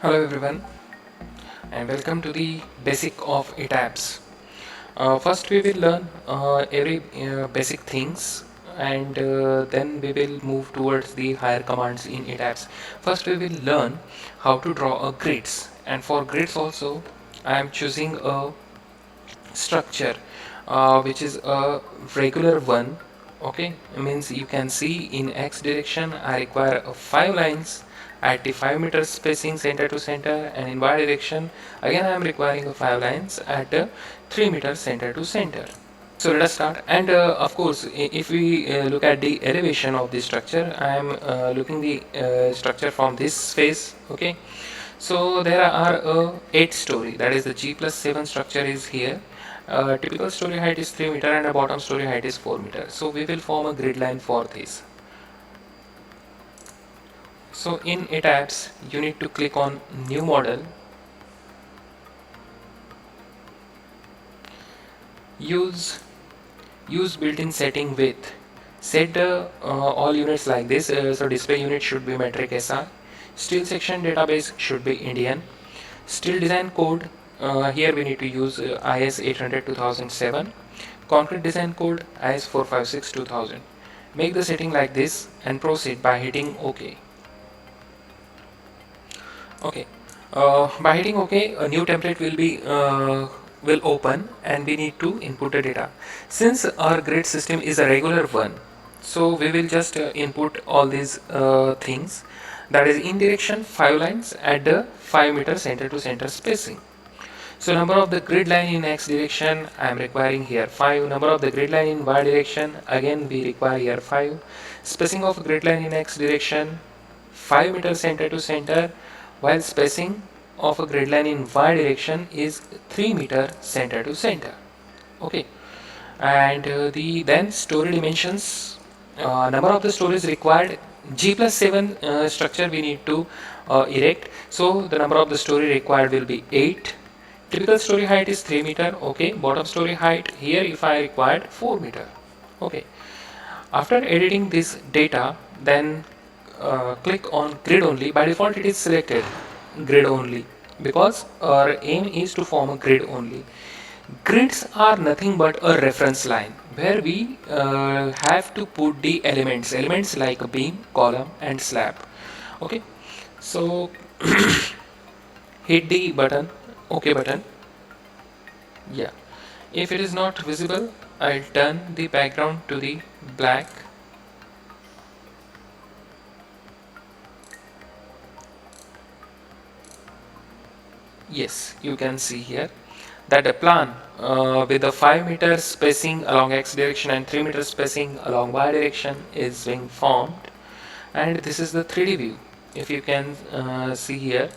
Hello everyone and welcome to the basic of ETABS. First we will learn every basic things and then we will move towards the higher commands in ETABS. First we will learn how to draw a grids, and for grids also I am choosing a structure which is a regular one. Okay, it means you can see in x direction I require 5 lines at the 5 meter spacing center to center, and in y direction again I am requiring 5 lines at 3 meter center to center. So let us start, and of course if we look at the elevation of the structure, I am looking the structure from this face. Okay, so there are 8 story, that is the G plus 7 structure is here. Typical story height is 3 meter and a bottom story height is 4 meter. So we will form a grid line for this. So in ETABS you need to click on new model, use built-in setting with set all units like this. So display unit should be metric SR, steel section database should be Indian, steel design code here we need to use IS 800 2007, concrete design code IS 456 2000. Make the setting like this and proceed by hitting OK. Okay, by hitting OK, a new template will open and we need to input the data. Since our grid system is a regular one, so we will just input all these things, that is in direction 5 lines at the 5 meter center to center spacing. So number of the grid line in x direction I am requiring here 5, number of the grid line in y direction again we require here 5, spacing of grid line in x direction 5 meter center to center, while spacing of a grid line in y direction is 3 meter center to center. Okay, and the then story dimensions, number of the stories required, G plus 7 structure we need to erect, so the number of the story required will be 8. Typical story height is 3 meter. Okay, bottom story height here if I required 4 meter. Okay, after editing this data, then click on grid only. By default it is selected grid only because our aim is to form a grid only. Grids are nothing but a reference line where we have to put the elements like a beam, column and slab. Okay, so hit the button, OK button. Yeah, if it is not visible, I'll turn the background to the black. Yes, you can see here that a plan with a 5 meter spacing along x direction and 3 meter spacing along y direction is being formed, and this is the 3D view. If you can see here,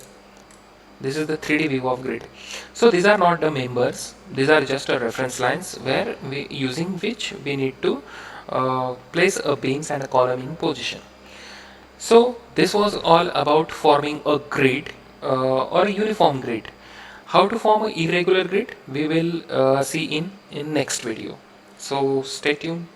this is the 3D view of grid. So these are not the members, these are just a reference lines where we using which we need to place a beams and a column in position. So this was all about forming a grid or a uniform grid. How to form an irregular grid we will see in next video. So stay tuned.